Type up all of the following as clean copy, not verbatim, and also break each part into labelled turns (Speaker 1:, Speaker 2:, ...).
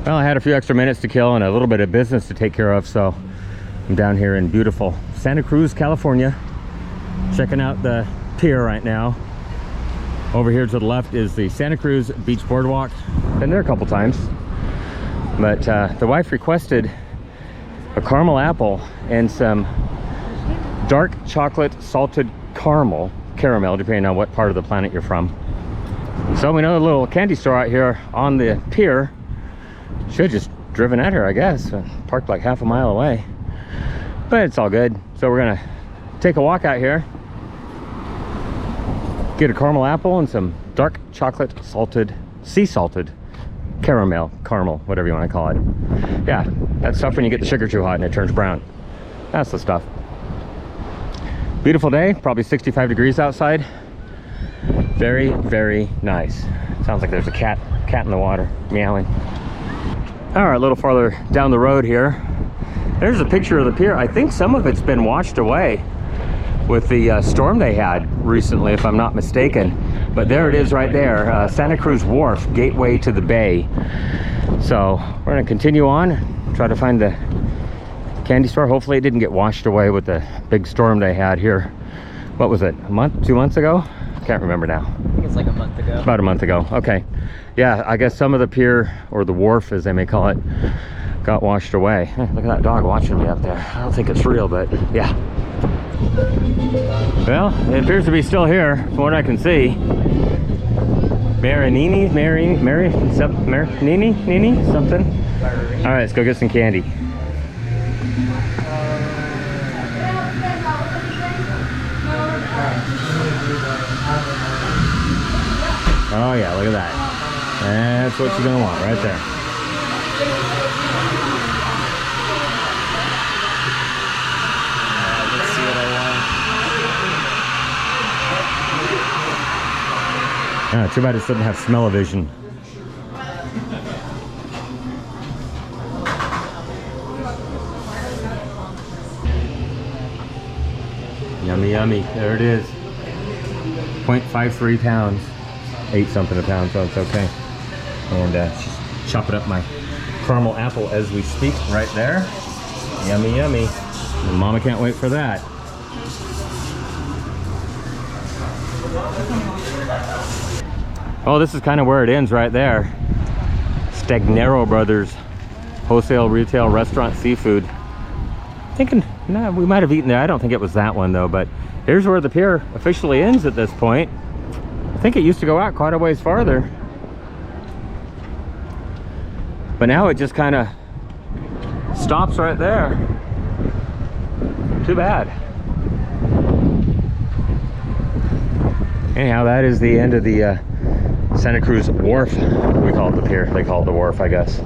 Speaker 1: Well, I had a few extra minutes to kill and a little bit of business to take care of, so I'm down here in beautiful Santa Cruz, California, checking out the pier right now. Over here to the left is the Santa Cruz Beach Boardwalk. Been there a couple times, but the wife requested a caramel apple and some dark chocolate salted caramel, depending on what part of the planet you're from. So we know a little candy store out here on the pier. Should have just driven at her, I guess. Parked like half a mile away, but it's all good. So we're gonna take a walk out here, get a caramel apple and some dark chocolate sea salted caramel, whatever you want to call it. Yeah, that stuff when you get the sugar too hot and it turns brown. That's the stuff. Beautiful day, probably 65 degrees outside. Very, very nice. Sounds like there's a cat in the water meowing. All right, a little farther down the road here, there's a picture of the pier. I think some of it's been washed away with the storm they had recently, if I'm not mistaken. But there it is right there, Santa Cruz Wharf, gateway to the bay. So we're gonna continue on, try to find the candy store. Hopefully it didn't get washed away with the big storm they had here. What was it, a month, 2 months ago? Can't remember now.
Speaker 2: I think it's like a month ago.
Speaker 1: About a month ago, okay. Yeah, I guess some of the pier, or the wharf as they may call it, got washed away. Hey, look at that dog watching me up there. I don't think it's real, but yeah. Well, it appears to be still here from what I can see. Marinini, something. All right, let's go get some candy. Oh yeah, look at that. That's what you're gonna want right there.
Speaker 2: Let's see what I want.
Speaker 1: Oh, too bad it doesn't have smell-o-vision. Yummy, yummy. There it is. 0.53 pounds. 8 something a pound, so it's okay. And just chopping up my caramel apple as we speak right there. Yummy, yummy. And Mama can't wait for that. Oh, this is kind of where it ends right there. Stagnero Brothers Wholesale Retail Restaurant Seafood. Thinking, no, we might have eaten there. I don't think it was that one though, but here's where the pier officially ends at this point. I think it used to go out quite a ways farther, but now it just kind of stops right there. Too bad. Anyhow, that is the end of the Santa Cruz Wharf. We call it the pier. They call it the wharf, I guess.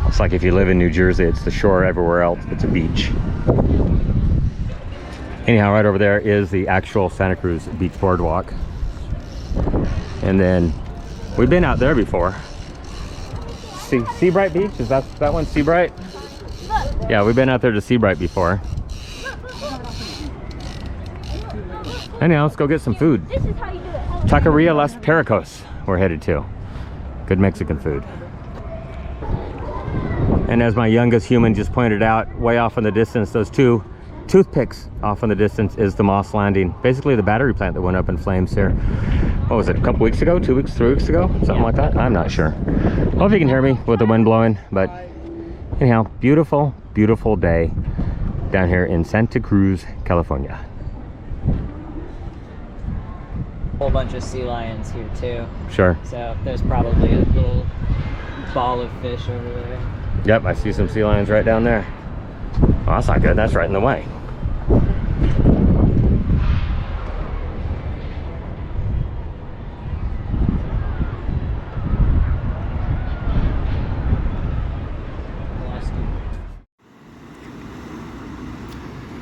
Speaker 1: It's like if you live in New Jersey, it's the shore. Everywhere else, it's a beach. Anyhow, right over there is the actual Santa Cruz Beach Boardwalk. And then we've been out there before. Seabright Beach? Is that one Seabright? Yeah, we've been out there to Seabright before. Anyhow, let's go get some food. Taqueria Las Pericos we're headed to. Good Mexican food. And as my youngest human just pointed out, way off in the distance, those two toothpicks off in the distance is the Moss Landing. Basically the battery plant that went up in flames here. What was it, a couple weeks ago? 2 weeks, 3 weeks ago? Something like that? I'm not sure. Hope you can hear me with the wind blowing, but anyhow, beautiful, beautiful day down here in Santa Cruz, California.
Speaker 2: Whole bunch of sea lions here too.
Speaker 1: Sure.
Speaker 2: So there's probably a little ball of fish over there.
Speaker 1: Yep, I see some sea lions right down there. Well, that's not good. That's right in the way.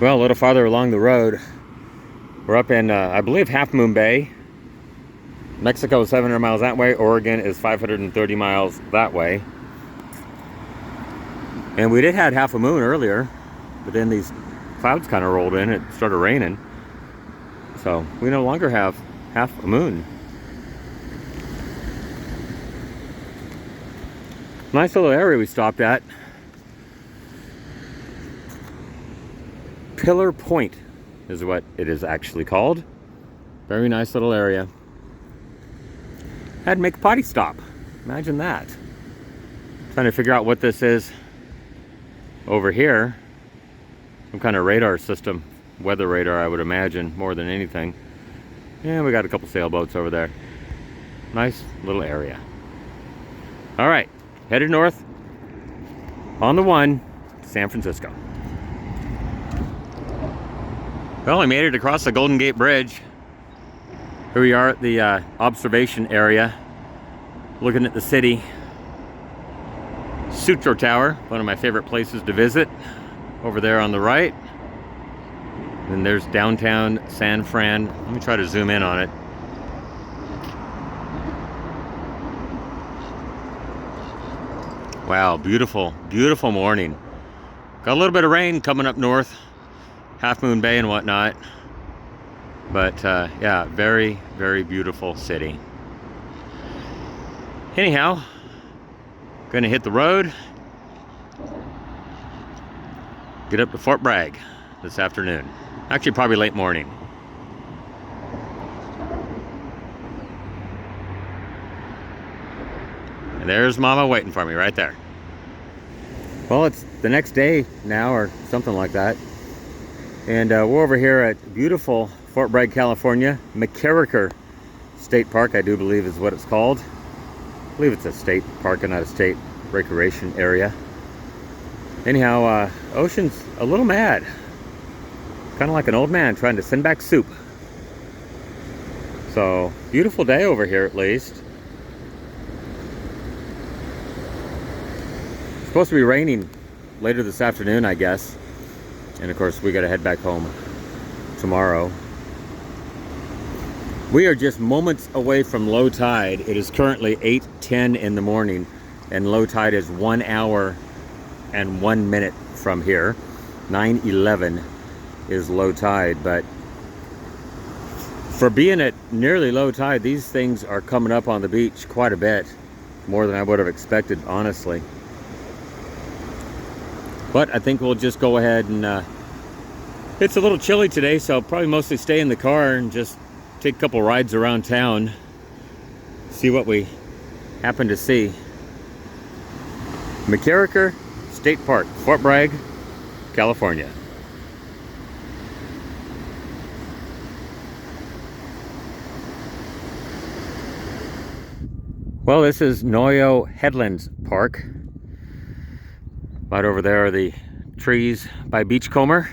Speaker 1: Well, a little farther along the road, we're up in, I believe, Half Moon Bay. Mexico is 700 miles that way. Oregon is 530 miles that way. And we did have half a moon earlier, but then these clouds kind of rolled in. It started raining. So we no longer have half a moon. Nice little area we stopped at. Pillar Point is what it is actually called. Very nice little area. Had to make a potty stop. Imagine that. Trying to figure out what this is over here. Some kind of radar system. Weather radar, I would imagine, more than anything. And we got a couple sailboats over there. Nice little area. All right, headed north on the 1 to San Francisco. Well, I made it across the Golden Gate Bridge. Here we are at the observation area, looking at the city. Sutro Tower, one of my favorite places to visit, over there on the right. And there's downtown San Fran. Let me try to zoom in on it. Wow, beautiful, beautiful morning. Got a little bit of rain coming up north, Half Moon Bay and whatnot. But yeah, very, very beautiful city. Anyhow, gonna hit the road, get up to Fort Bragg this afternoon. Actually, probably late morning. And there's Mama waiting for me right there. Well, it's the next day now or something like that. And we're over here at beautiful Fort Bragg, California. McCarricker State Park, I do believe is what it's called. I believe it's a state park and not a state recreation area. Anyhow, Ocean's a little mad. Kind of like an old man trying to send back soup. So, beautiful day over here at least. It's supposed to be raining later this afternoon, I guess. And of course, we gotta head back home tomorrow. We are just moments away from low tide. It is currently 8:10 in the morning, and low tide is 1 hour and 1 minute from here. 9:11 is low tide, but for being at nearly low tide, these things are coming up on the beach quite a bit, more than I would have expected, honestly. But I think we'll just go ahead and it's a little chilly today, so I'll probably mostly stay in the car and just take a couple rides around town, see what we happen to see. McCarricker State Park, Fort Bragg, California. Well, this is Noyo Headlands Park. Right over there are the trees by Beachcomber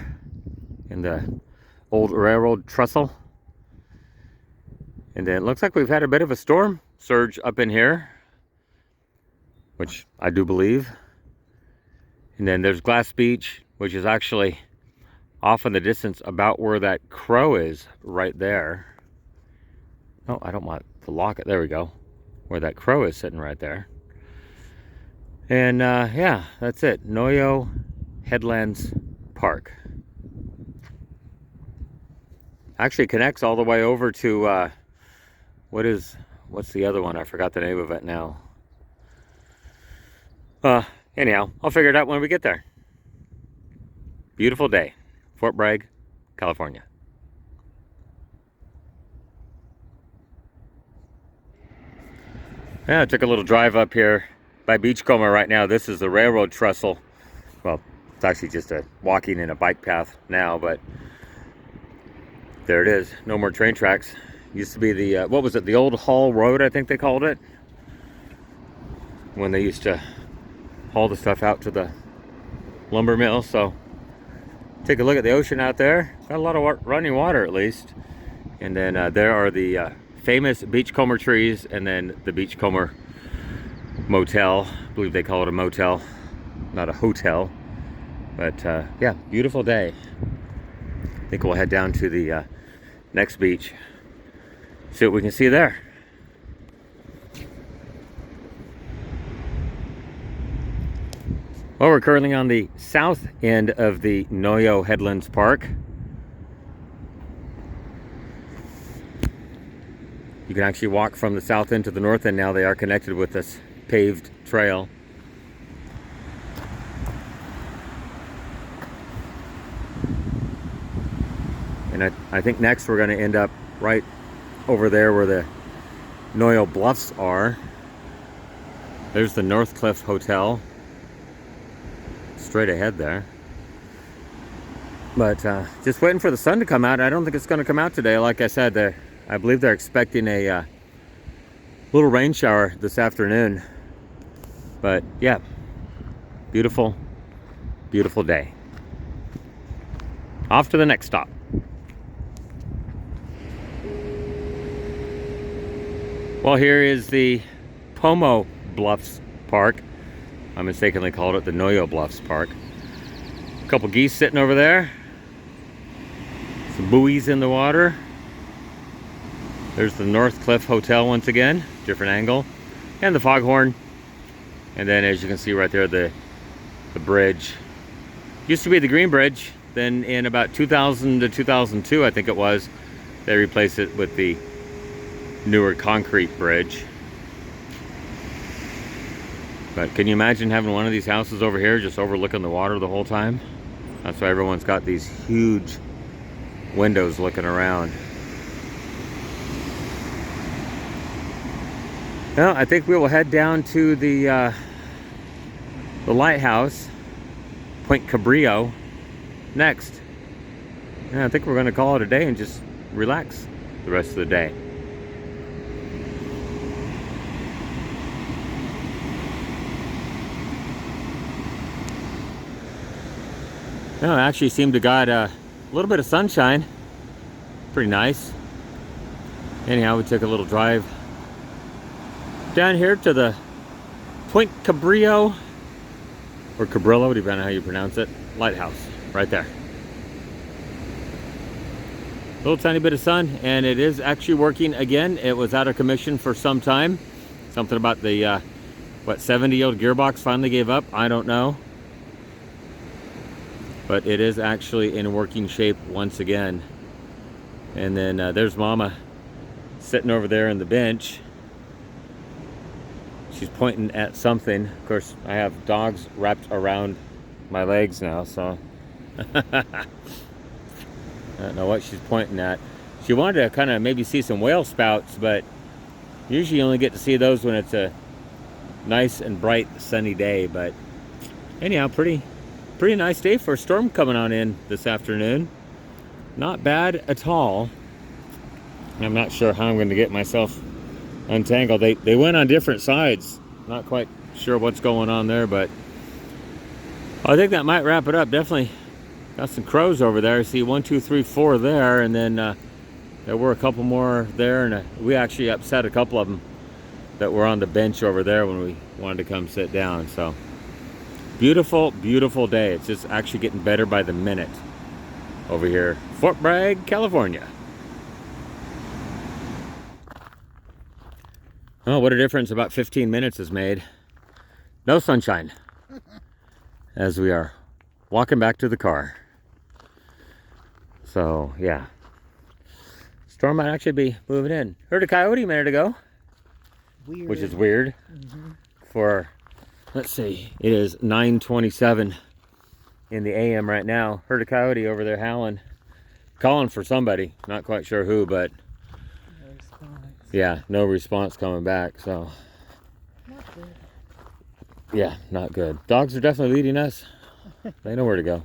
Speaker 1: and the old railroad trestle. And then it looks like we've had a bit of a storm surge up in here, which I do believe. And then there's Glass Beach, which is actually off in the distance about where that crow is, right there. Oh, I don't want to lock it. There we go. Where that crow is sitting right there. And yeah, that's it. Noyo Headlands Park. Actually connects all the way over to what's the other one? I forgot the name of it now. Anyhow, I'll figure it out when we get there. Beautiful day. Fort Bragg, California. Yeah, I took a little drive up here by Beachcomber right now. This is the railroad trestle. Well, it's actually just a walking and a bike path now, but there it is. No more train tracks. Used to be the, what was it? The old haul road, I think they called it. When they used to haul the stuff out to the lumber mill. So take a look at the ocean out there. Got a lot of running water at least. And then there are the famous Beachcomber trees, and then the Beachcomber motel. I believe they call it a motel, not a hotel. But yeah, beautiful day. I think we'll head down to the next beach, see what we can see there. Well, we're currently on the south end of the Noyo Headlands Park. You can actually walk from the south end to the north end now. They are connected with this paved trail. I think next we're going to end up right over there where the Noyo Bluffs are. There's the North Cliff Hotel. Straight ahead there. But just waiting for the sun to come out. I don't think it's going to come out today. Like I said, I believe they're expecting a little rain shower this afternoon. But yeah, beautiful, beautiful day. Off to the next stop. Well, here is the Pomo Bluffs Park. I mistakenly called it the Noyo Bluffs Park. A couple geese sitting over there. Some buoys in the water. There's the North Cliff Hotel once again, different angle. And the foghorn. And then as you can see right there, the bridge. Used to be the Green Bridge. Then in about 2000 to 2002, I think it was, they replaced it with the newer concrete bridge. But can you imagine having one of these houses over here just overlooking the water the whole time? That's why everyone's got these huge windows looking around. Well, I think we will head down to the Lighthouse, Point Cabrillo, next. And I think we're going to call it a day and just relax the rest of the day. No, it actually seemed to got a little bit of sunshine. Pretty nice. Anyhow, we took a little drive down here to the Point Cabrillo, or Cabrillo, depending on how you pronounce it, Lighthouse, right there. Little tiny bit of sun, and it is actually working again. It was out of commission for some time. Something about the, what, 70-year-old gearbox finally gave up? I don't know. But it is actually in working shape once again. And then there's Mama sitting over there on the bench. She's pointing at something. Of course, I have dogs wrapped around my legs now, so I don't know what she's pointing at. She wanted to kind of maybe see some whale spouts, but usually you only get to see those when it's a nice and bright sunny day. But anyhow, pretty nice day for a storm coming on in this afternoon. Not bad at all. I'm not sure how I'm going to get myself untangled. They went on different sides. Not quite sure what's going on there, but I think that might wrap it up. Definitely got some crows over there. I see 1, 2, 3, 4 there, and then there were a couple more there, and we actually upset a couple of them that were on the bench over there when we wanted to come sit down. So beautiful, beautiful day. It's just actually getting better by the minute over here, Fort Bragg, California. Oh, what a difference about 15 minutes has made. No sunshine as we are walking back to the car. So, yeah. Storm might actually be moving in. Heard a coyote a minute ago.
Speaker 3: Weird.
Speaker 1: Which is weird. For, let's see, it is 9:27 in the AM right now. Heard a coyote over there howling. Calling for somebody. Not quite sure who, but
Speaker 3: No response.
Speaker 1: yeah, no response coming back, so
Speaker 3: Not good.
Speaker 1: yeah, not good. Dogs are definitely leading us. They know where to go.